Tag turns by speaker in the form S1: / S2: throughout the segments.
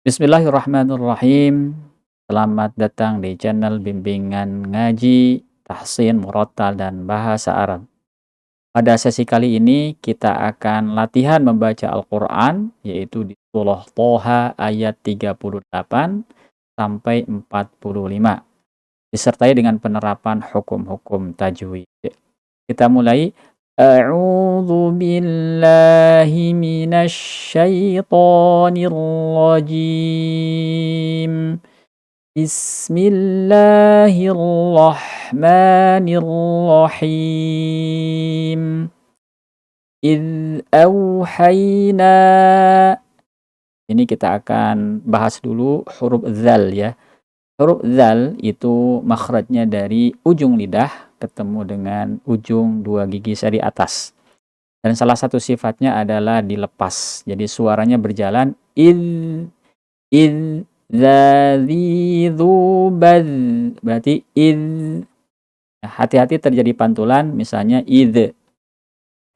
S1: Bismillahirrahmanirrahim. Selamat datang di channel bimbingan ngaji, tahsin, murotal, dan bahasa Arab. Pada sesi kali ini kita akan latihan membaca Al-Quran, yaitu di surah Toha ayat 38 sampai 45, disertai dengan penerapan hukum-hukum tajwid. Kita mulai. A'udzu billahi minasy syaithanir rajim. Bismillahirrahmanirrahim. Idz auhayna. Ini kita akan bahas dulu huruf dzal ya. Huruf dzal itu makhrajnya dari ujung lidah ketemu dengan ujung dua gigi seri atas. Dan salah satu sifatnya adalah dilepas. Jadi suaranya berjalan id dzadzidubaz. Berarti id. Nah, hati-hati terjadi pantulan misalnya id.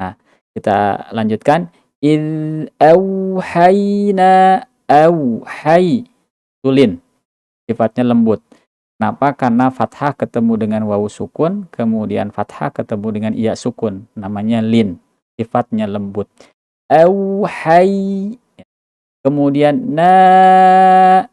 S1: Nah, kita lanjutkan id auhayna auhay. Tulin. Sifatnya lembut. Kenapa? Karena fathah ketemu dengan wawu sukun, kemudian fathah ketemu dengan iya sukun. Namanya lin. Sifatnya lembut. Auhay. Kemudian mad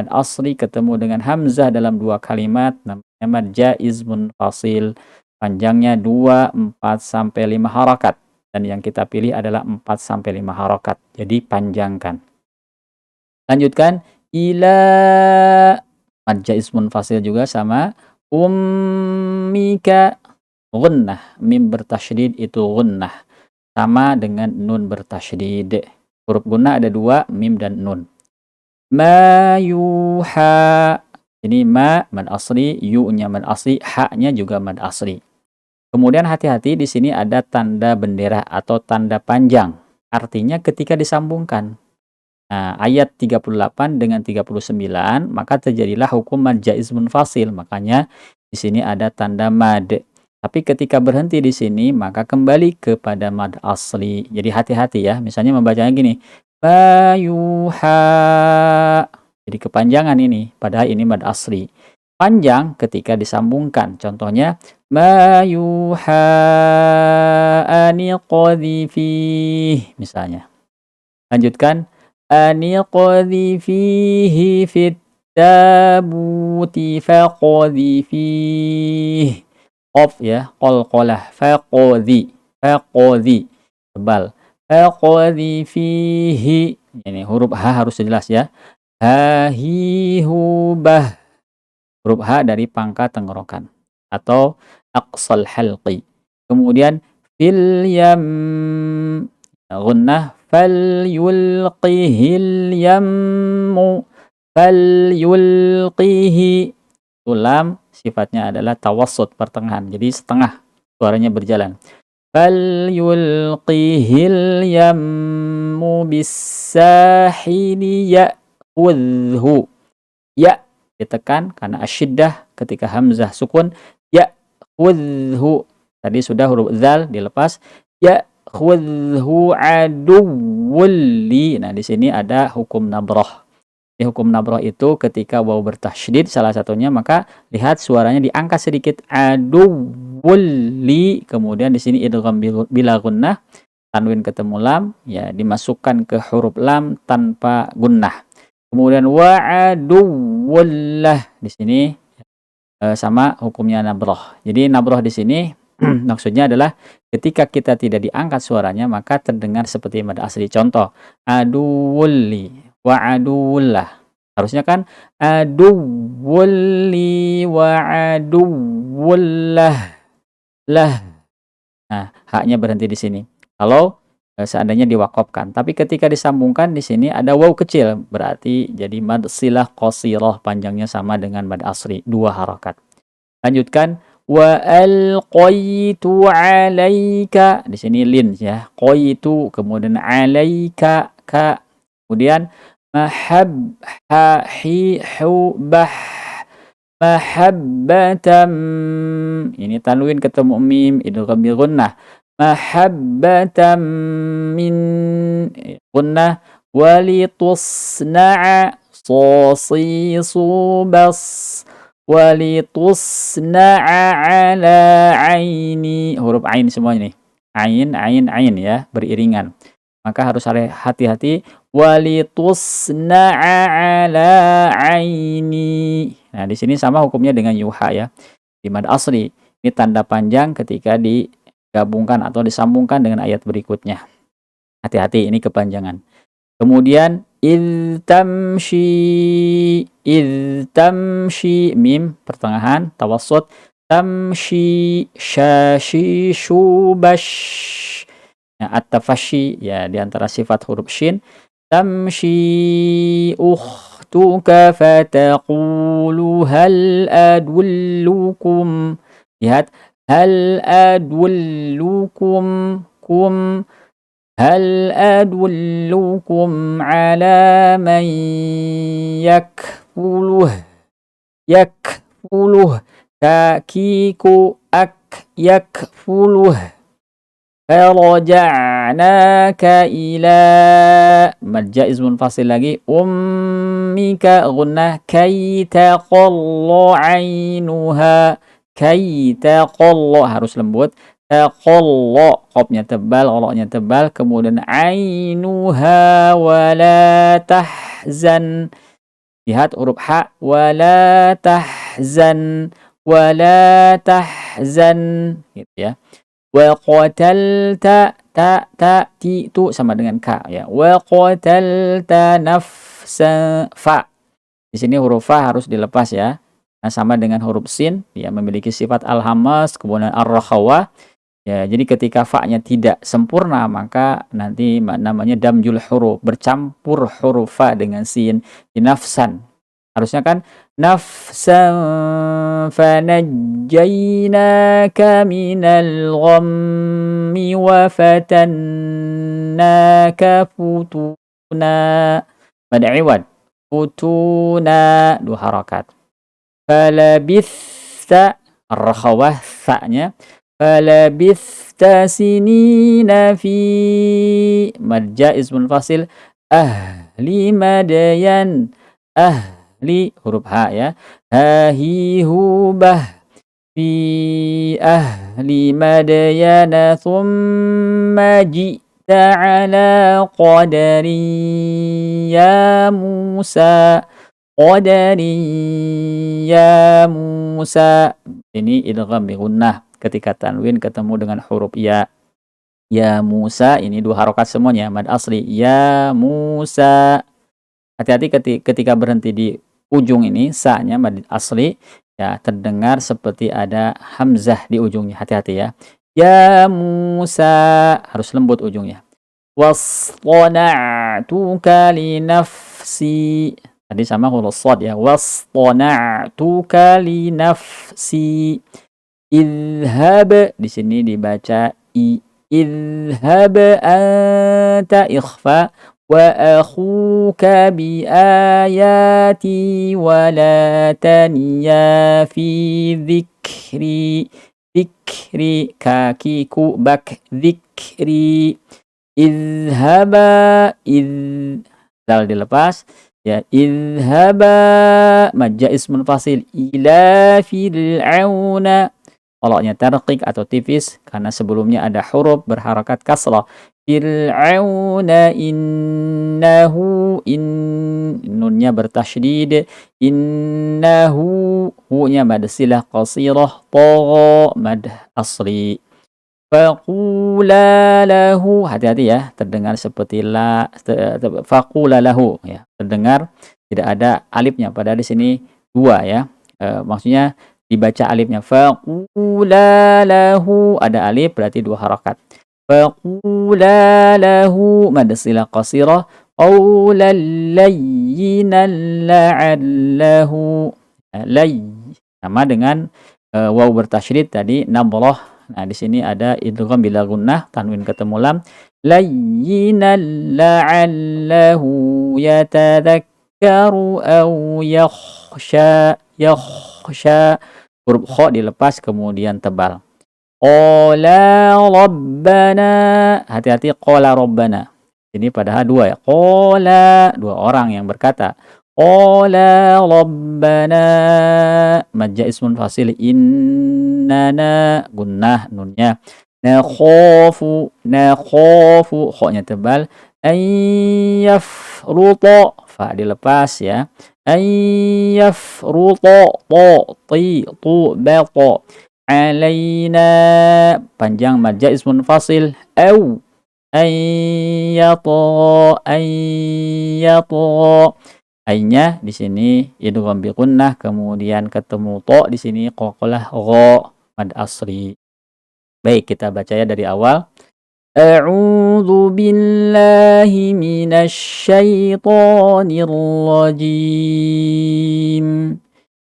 S1: asli ketemu dengan hamzah dalam dua kalimat. Namanya mad jaiz munfasil. Panjangnya 2, 4, sampai 5 harakat. Dan yang kita pilih adalah 4 sampai 5 harakat. Jadi panjangkan. Lanjutkan. Ila mad jaiz munfasil juga sama ummika gunnah, mim bertasydid itu gunnah sama dengan nun bertasydid. Huruf gunnah ada dua, mim dan nun. Ma yuha, ini ma mad asli, yu-nya mad asli, ha-nya juga mad asli. Kemudian hati-hati di sini ada tanda bendera atau tanda panjang. Artinya ketika disambungkan. Nah, ayat 38 dengan 39, maka terjadilah hukum mad jaiz munfasil. Makanya di sini ada tanda mad. Tapi ketika berhenti di sini, maka kembali kepada mad asli. Jadi hati-hati ya. Misalnya membacanya gini. Bayuha. Jadi kepanjangan ini. Padahal ini mad asli. Panjang ketika disambungkan. Contohnya. Bayuha aniqadhifih. Misalnya. Lanjutkan. Aniqadhifihi fit tabuti faqadhifih. Qaf ya, qalqalah, faqadhi tebal. Faqadhifihi. Ini huruf H harus jelas ya. Hahihubah. Huruf H dari pangkat tenggorokan atau aqsal halqi. Kemudian fil yam, gunnah falyulqihil yammu, falyulqihi. Lam sifatnya adalah tawassut, pertengahan, jadi setengah suaranya berjalan. Falyulqihil yammu bisahili ya'khudhu. Ya ditekan karena asyiddah ketika hamzah sukun. Ya'khudhu. Tadi sudah huruf dzal dilepas. Khudhu aduwwulli. Nah, di sini ada hukum nabrah. Di hukum nabrah itu ketika waw bertasydid salah satunya, maka lihat suaranya diangkat sedikit aduwwulli. Kemudian di sini idgham bila gunnah, tanwin ketemu lam, ya dimasukkan ke huruf lam tanpa gunnah. Kemudian wa aduwwullah. Di sini sama hukumnya nabrah. Jadi nabrah di sini maksudnya adalah ketika kita tidak diangkat suaranya maka terdengar seperti mad asli. Contoh, aduwulli wa aduwullah. Harusnya kan aduwulli wa aduwullah lah. Nah, haknya berhenti di sini. Kalau seandainya diwakafkan. Tapi ketika disambungkan di sini ada waw kecil, berarti jadi mad silah qasirah, panjangnya sama dengan mad asli, 2 harakat. Lanjutkan. Wa alqaitu 'alaika. Di sini lin ya. Qaitu kemudian 'alaika ka. Kemudian mahab ha hi hu bah mahabbatam. Ini tanwin ketemu mim idgham bil gunnah. Mahabbatam min gunnah walitusna'a sosisu bas walitusna'a ala aini, huruf ain semuanya nih, ain ya, beriringan. Maka harus hati-hati, walitusna'a ala aini. Nah, di sini sama hukumnya dengan yuha ya. Di mad asli, ini tanda panjang ketika digabungkan atau disambungkan dengan ayat berikutnya. Hati-hati, ini kepanjangan. Kemudian idh tamshi, mim pertengahan, tawassut, tamshi shashishu bash. Nah, at-tafashi ya di antara sifat huruf shin. Tamshi ukhtuka fataqulu hal adullukum. Lihat, hal adullukum, hal adullukum ala man yakfuluh kakiku yakfuluh. Faraja'naka ila, mad jaiz munfasil lagi, ummika gunnah, kay taqalla ainuha, kay taqalla harus lembut, taqalla qafnya tebal, ra-nya tebal, kemudian ainuha wala tahzan. Lihat huruf ha, wala tahzan gitu ya. Wa qatalta, ti itu sama dengan ka ya. Wa qatalta nafsa, fa. Di sini huruf fa harus dilepas ya. Nah, sama dengan huruf sin, ya memiliki sifat al-hamas, kemudian ar-rakhawah. Ya, jadi ketika fa-nya tidak sempurna, maka nanti namanya damjul huruf, bercampur huruf fa dengan sin, di nafsan. Harusnya kan nafsan fanajjaynaka minal ghammi wa fatannaka futuna. Mad iwad, futuna, 2 harakat. Falabitha, ar-rakhawah, sa-nya, falabitha sinina fi, mad jaiz munfasil, ahli madyan, ahli huruf ha ya, hahi hubah fi ahli madyana thumma ji'ta ala qadarin ya Musa, qadarin ya Musa. Ini idgham bi gunnah, ketika tanwin ketemu dengan huruf ya. Ya Musa, ini 2 harokat semuanya, mad asli, ya Musa. Hati-hati ketika berhenti di ujung ini, sa-nya mad asli ya, terdengar seperti ada hamzah di ujungnya. Hati-hati ya. Ya Musa, harus lembut ujungnya. Wasṭana'tuka li nafsi. Tadi sama huruf shad ya. Wasṭana'tuka li nafsi. Idhhab, di sini dibaca i. Idhhab anta, ikhfa, wa akhuka bi ayati wa la taniya fi dzikri, kakiku bak, dzikri. Idhhaba, dal dilepas ya, idhhaba mad jaiz munfasil, ila fir'auna, qalanya tarqiq atau tipis karena sebelumnya ada huruf berharakat kasrah. Fir'auna innahu, nunnya bertasydid, innahu, hu-nya mad silah qasirah, tagha mad asli. Faqula lahu, hati-hati ya, terdengar seperti la, faqula lahu ya, terdengar tidak ada alifnya, padahal di sini 2 ya. Maksudnya dibaca alifnya, faqula lahu, ada alif berarti 2 harakat. Faqula lahu mad silah qasirah, qawlan layyinan la'allahu, sama dengan waw bertasydid tadi, nabrah. Nah, di sini ada idgham bila gunnah, tanwin ketemu lam, layyinan la'allahu yatadhakkaru aw yakhsha, huruf kha dilepas kemudian tebal. Qala rabbana, hati-hati, qala rabbana Ini padahal dua ya. Qala, dua orang yang berkata. Qala rabbana, majja ismun fasil, innana, gunnah nunnya. Nakhafu, khoknya tebal. An yafruta, fa dilepas ya. An yafruta, tu, bata. Alaina, panjang majja ismun fasil. Au, ayyato. Ainya di sini idgham bi gunnah, kemudian ketemu to di sini qalqalah gha mad asri. Baik, kita baca ya dari awal. A'udzu billahi minasy syaithanir rajim.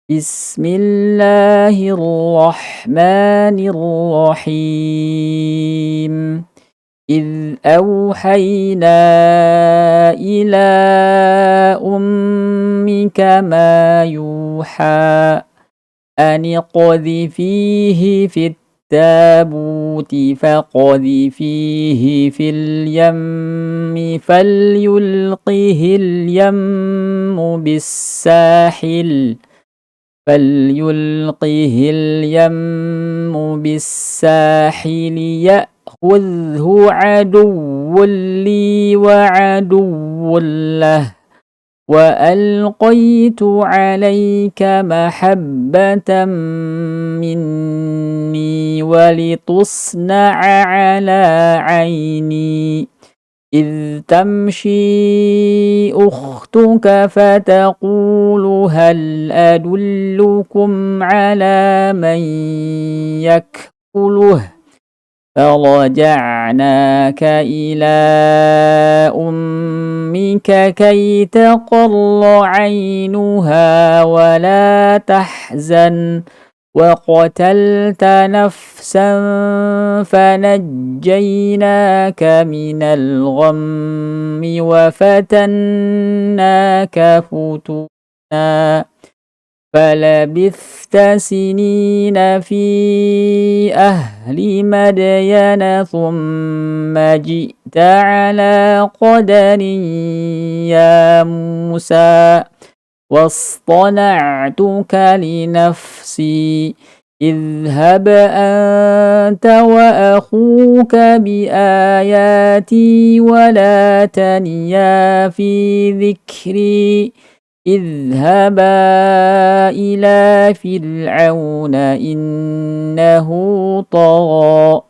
S1: Bismillahirrahmanirrahim. إذ أوحينا إلى أمك ما يوحى أن اقذفيه في التابوت فاقذفيه في اليم فليلقه اليم بالساحل يأخذه عدو لي وعدو له وألقيت عليك محبة مني ولتصنع على عيني إذ تمشي أختك فتقول هل أدلكم على من يكفله فرجعناك إلى أمك كي تقر عينها ولا تحزن وقتلت نفسا فنجيناك من الغم وفتناك فتونا فلبثت سنين في أهل مدين ثم جئت على قدر يا موسى واصطنعتك لنفسي اذهب أنت وأخوك بآياتي ولا تنيا في ذكري اذهبا إلى فرعون إنه طغى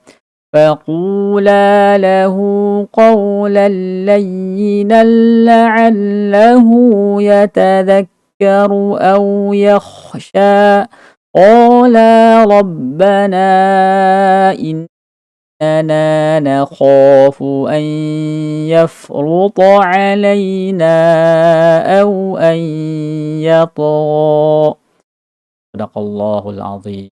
S1: فقولا له قولا لينا لعله يتذكر أو يخشى قالا ربنا إننا نخاف أن يفرط علينا أو أن يطغى. صدق الله العظيم.